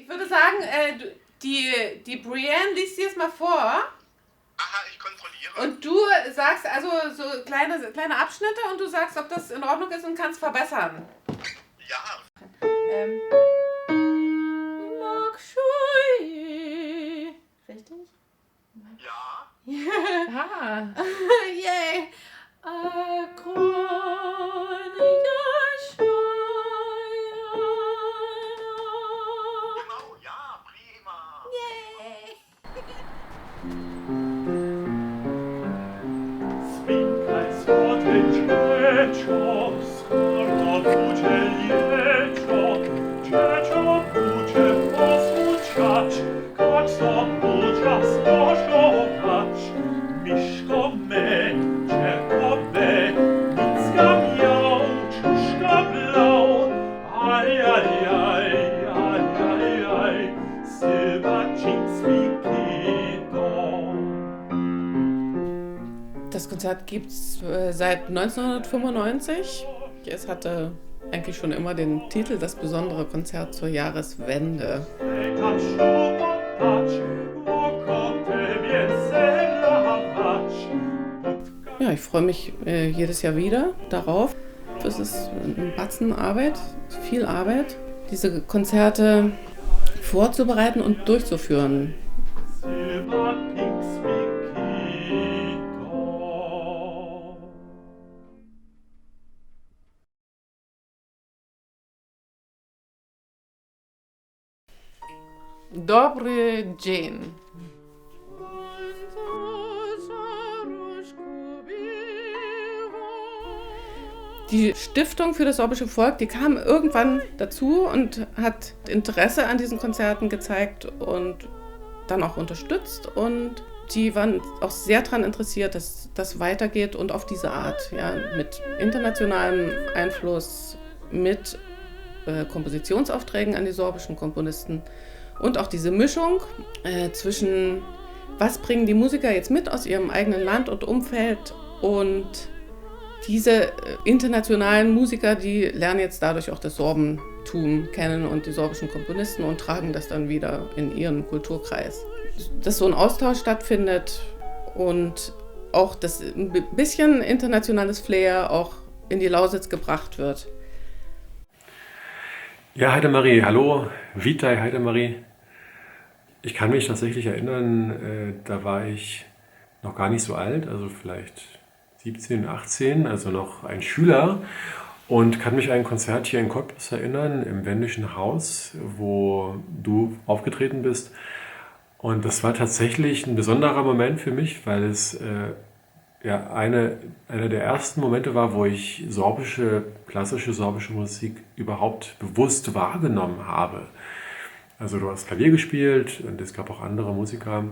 Ich würde sagen, die Brienne liest dir es mal vor. Aha, ich kontrolliere. Und du sagst also so kleine Abschnitte und du sagst, ob das in Ordnung ist und kannst verbessern. Ja. Richtig? Ja. Ah. Yay! Genau, ja, prima. Yay! Svinkaj słoty dziecko, skoro budzie lieczo, dziecko budzie posłuchać, jak so budzia spożować. Miszko me, dziecko me, nicka miał, czuszka blau, aj, aj, aj, aj, aj, aj, Silbercins Das Konzert gibt es seit 1995. Es hatte eigentlich schon immer den Titel Das besondere Konzert zur Jahreswende. Ja, ich freue mich jedes Jahr wieder darauf. Es ist ein Batzen Arbeit, viel Arbeit, diese Konzerte vorzubereiten und durchzuführen. Dobry dzień. Die Stiftung für das sorbische Volk, die kam irgendwann dazu und hat Interesse an diesen Konzerten gezeigt und dann auch unterstützt. Und die waren auch sehr daran interessiert, dass das weitergeht und auf diese Art, ja, mit internationalem Einfluss, mit Kompositionsaufträgen an die sorbischen Komponisten und auch diese Mischung zwischen, was bringen die Musiker jetzt mit aus ihrem eigenen Land und Umfeld, und diese internationalen Musiker, die lernen jetzt dadurch auch das Sorbentum kennen und die sorbischen Komponisten und tragen das dann wieder in ihren Kulturkreis. Dass so ein Austausch stattfindet und auch das ein bisschen internationales Flair auch in die Lausitz gebracht wird. Ja, Heidemarie, hallo, Vitai Heidemarie. Ich kann mich tatsächlich erinnern, da war ich noch gar nicht so alt, also vielleicht 17, 18, also noch ein Schüler, und kann mich an ein Konzert hier in Cottbus erinnern, im Wendischen Haus, wo du aufgetreten bist. Und das war tatsächlich ein besonderer Moment für mich, weil es ja einer der ersten Momente war, wo ich klassische sorbische Musik überhaupt bewusst wahrgenommen habe. Also du hast Klavier gespielt und es gab auch andere Musiker.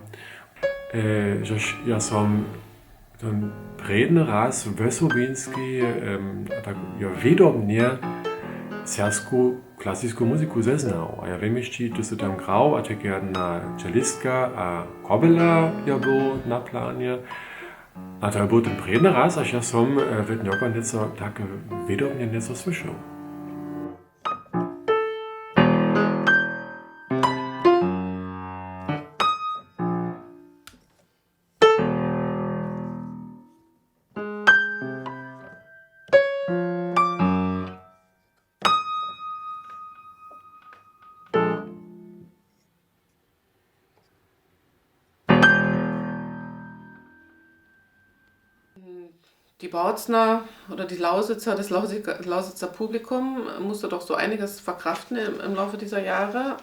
Ja som ten predny raz v Slovenski ja vedom mě sersku klasickou muziku zeznal. A ja viem ešte, že sa tam hral, a tak jedna čelistka a kobela ja bol na pláne. A to bol ten predny raz, až ja som vedňoko nieco tak vedomne nieco slyšel. Die Bautzner oder die Lausitzer, das Lausitzer Publikum musste doch so einiges verkraften im Laufe dieser Jahre.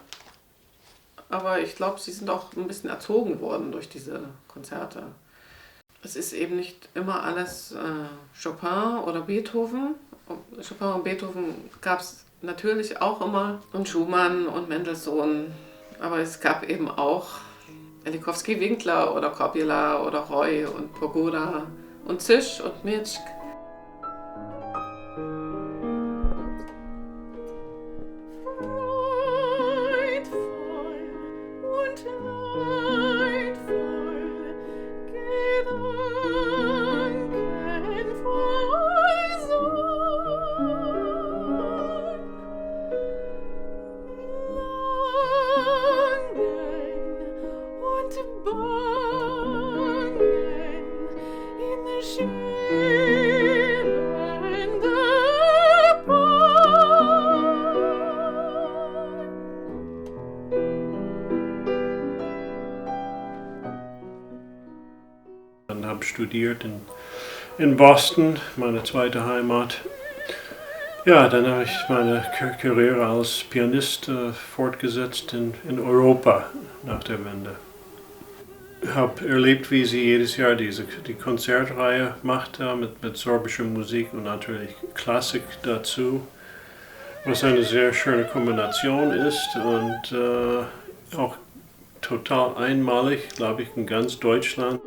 Aber ich glaube, sie sind auch ein bisschen erzogen worden durch diese Konzerte. Es ist eben nicht immer alles Chopin oder Beethoven. Chopin und Beethoven gab es natürlich auch immer, und Schumann und Mendelssohn. Aber es gab eben auch Elikowski-Winkler oder Kopila oder Roy und Pogoda und Zisch und Mitschk. habe studiert in Boston, meine zweite Heimat. Ja, dann habe ich meine Karriere als Pianist fortgesetzt in Europa nach der Wende. Ich habe erlebt, wie sie jedes Jahr die Konzertreihe macht mit sorbischer Musik und natürlich Klassik dazu, was eine sehr schöne Kombination ist und auch total einmalig, glaube ich, in ganz Deutschland.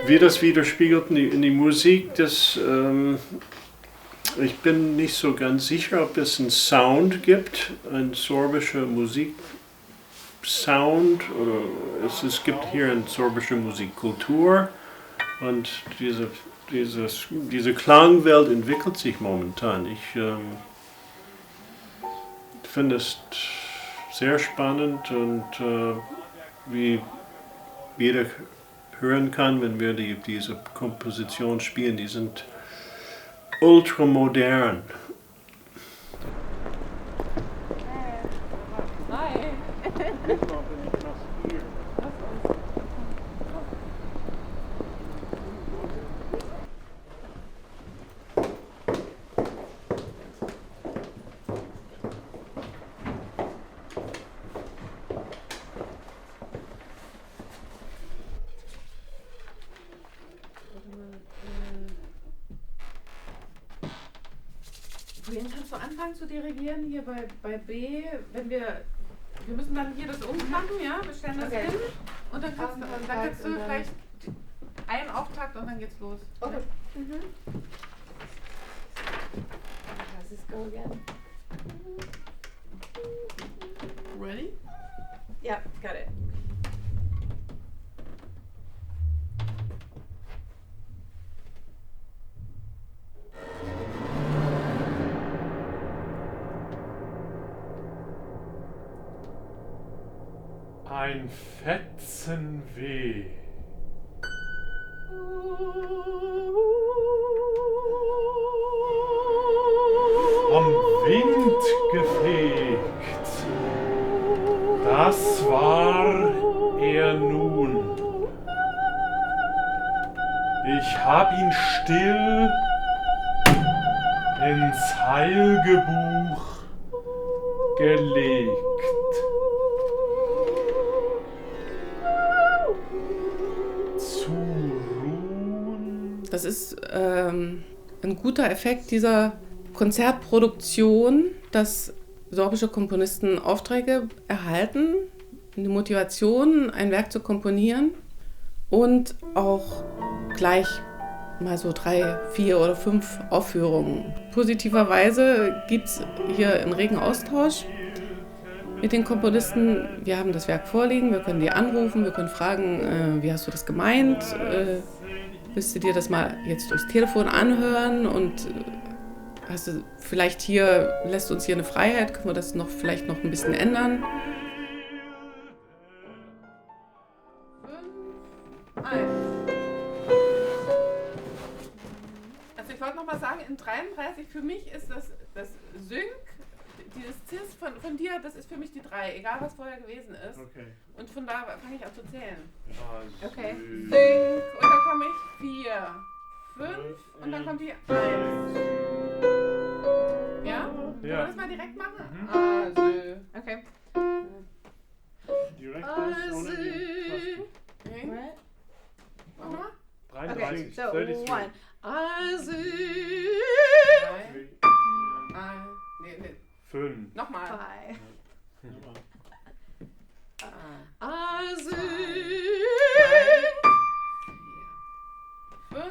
Wie das widerspiegelt in die Musik, ich bin nicht so ganz sicher, ob es einen Sound gibt, ein sorbischer Musiksound, oder es gibt hier eine sorbische Musikkultur und diese Klangwelt entwickelt sich momentan. Ich finde es sehr spannend und wie jeder hören kann, wenn wir diese Komposition spielen, die sind ultramodern. Wohin kannst du anfangen zu dirigieren? Hier bei B, wenn wir müssen dann hier das umklappen, ja? Wir stellen das hin und dann kannst du vielleicht einen Auftakt und dann geht's los. Okay. How's this go again? Ready? Yeah, got it. Ein Fetzenweh. Vom Wind gefegt. Das war er nun. Ich hab ihn still ins Heilgebuch gelegt. Das ist ein guter Effekt dieser Konzertproduktion, dass sorbische Komponisten Aufträge erhalten, eine Motivation, ein Werk zu komponieren und auch gleich mal so 3, 4 oder 5 Aufführungen. Positiverweise gibt es hier einen regen Austausch mit den Komponisten. Wir haben das Werk vorliegen, wir können die anrufen, wir können fragen, wie hast du das gemeint? Willst du dir das mal jetzt durchs Telefon anhören und hast du vielleicht hier, lässt uns hier eine Freiheit, können wir das vielleicht noch ein bisschen ändern? 5, 1. Also ich wollte noch mal sagen, in 33 für mich ist das Sync, dieses Cis von dir, das ist für mich die 3, egal was vorher gewesen ist. Okay. Und von da fange ich an zu zählen. Okay. Sync und dann komme ich 4, 5 und dann kommt die 1. Ja? Wollen wir das mal direkt machen? Also. Okay. Direkt Also. Right? Mach mal. 33, So 33. 1. Also. 3. Nee. 5. Nochmal. 5. Also. 5.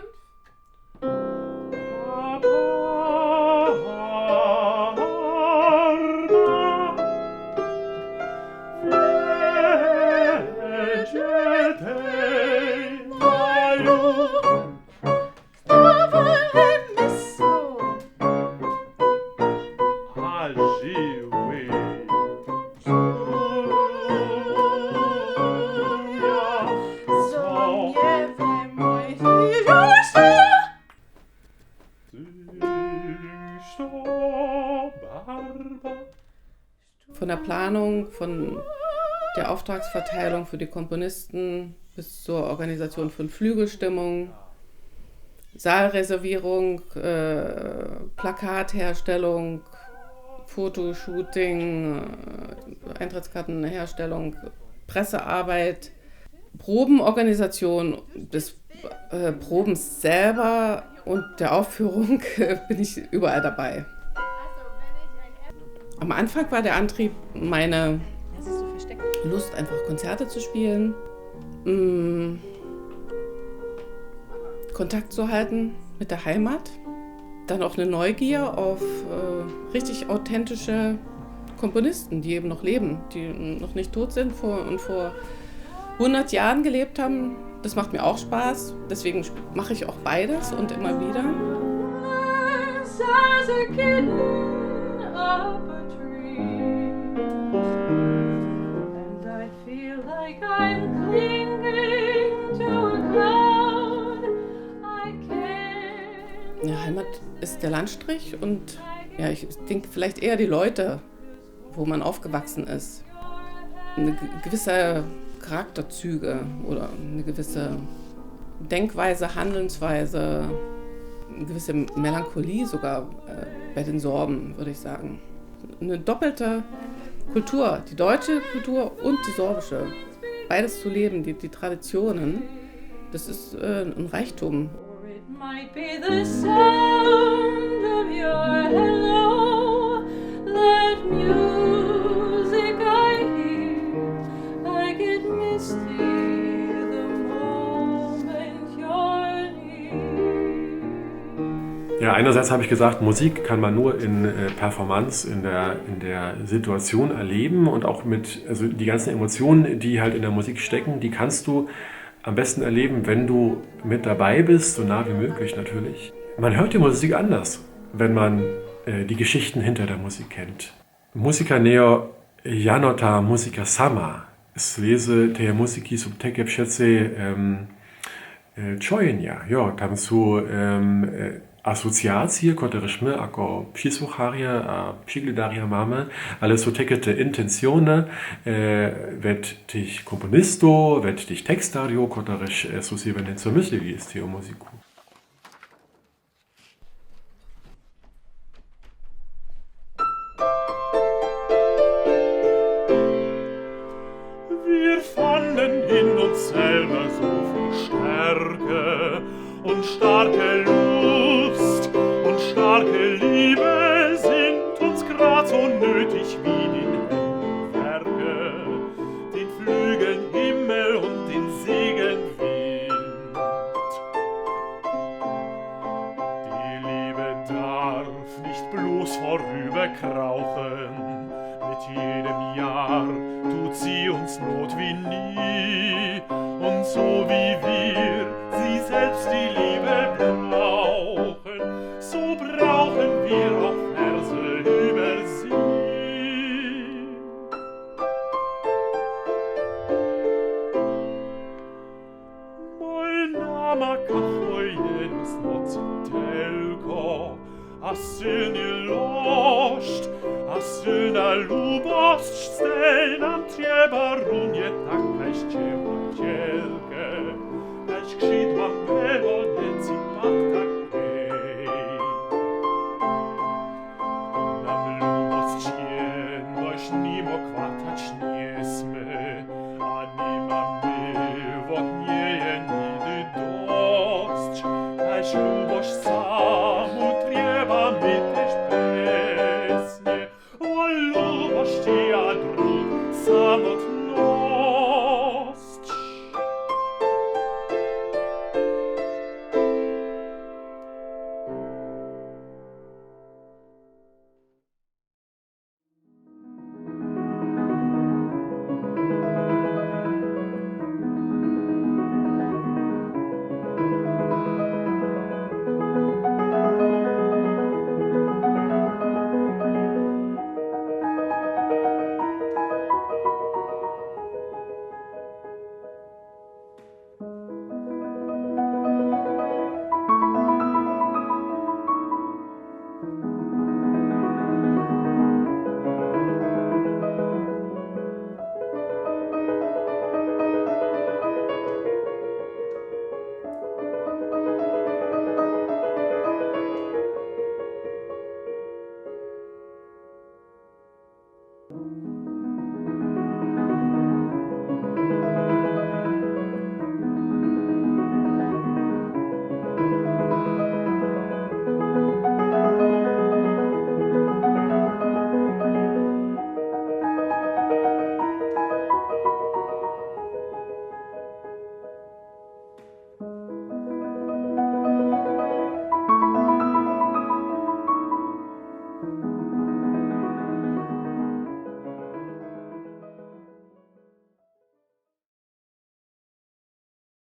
Von der Planung, von der Auftragsverteilung für die Komponisten bis zur Organisation von Flügelstimmung, Saalreservierung, Plakatherstellung, Fotoshooting, Eintrittskartenherstellung, Pressearbeit, Probenorganisation des Probens selber und der Aufführung bin ich überall dabei. Am Anfang war der Antrieb meine Lust, einfach Konzerte zu spielen, Kontakt zu halten mit der Heimat, dann auch eine Neugier auf richtig authentische Komponisten, die eben noch leben, die noch nicht tot sind und vor 100 Jahren gelebt haben. Das macht mir auch Spaß, deswegen mache ich auch beides und immer wieder. Ja, Heimat ist der Landstrich und ja, ich denke vielleicht eher die Leute, wo man aufgewachsen ist. Eine gewisse Charakterzüge oder eine gewisse Denkweise, Handlungsweise, eine gewisse Melancholie sogar bei den Sorben, würde ich sagen. Eine doppelte Kultur, die deutsche Kultur und die sorbische. Beides zu leben, die Traditionen, das ist ein Reichtum. Might be the sound of your hello, that music I hear, I get misty the moment you're near. Ja, einerseits habe ich gesagt, Musik kann man nur in Performance, in der Situation erleben und auch also die ganzen Emotionen, die halt in der Musik stecken, die kannst du am besten erleben, wenn du mit dabei bist, so nah wie möglich natürlich. Man hört die Musik anders, wenn man die Geschichten hinter der Musik kennt. Muzika neo janota muzika sama. Sleze te muziki subteke přece čojenja. Jo, tam jsou asociacije, které my jako přislucharia a přigledaria máme, ale jsou také te intencione ved těch komponistů, ved těch textario, které jsou si něco mysleli z té muziku. Wir fanden in uns selber so viel Stärke und starke Lust und starke Liebe sind uns grad so nötig wie den Werke, den Flügeln Himmel und den Segeln Wind. Die Liebe darf nicht bloß vorüberkrauchen, mit jedem Jahr tut sie uns Not wie nie, und so wie wir sie selbst die Liebe brauchen, so brauchen wir auch Verse über sie. Moj nama kako jednosnotitelko, a silnie lošt, a silna lubost stej nam trzeba runie tak najścieła cielkę, skrzydła melodii.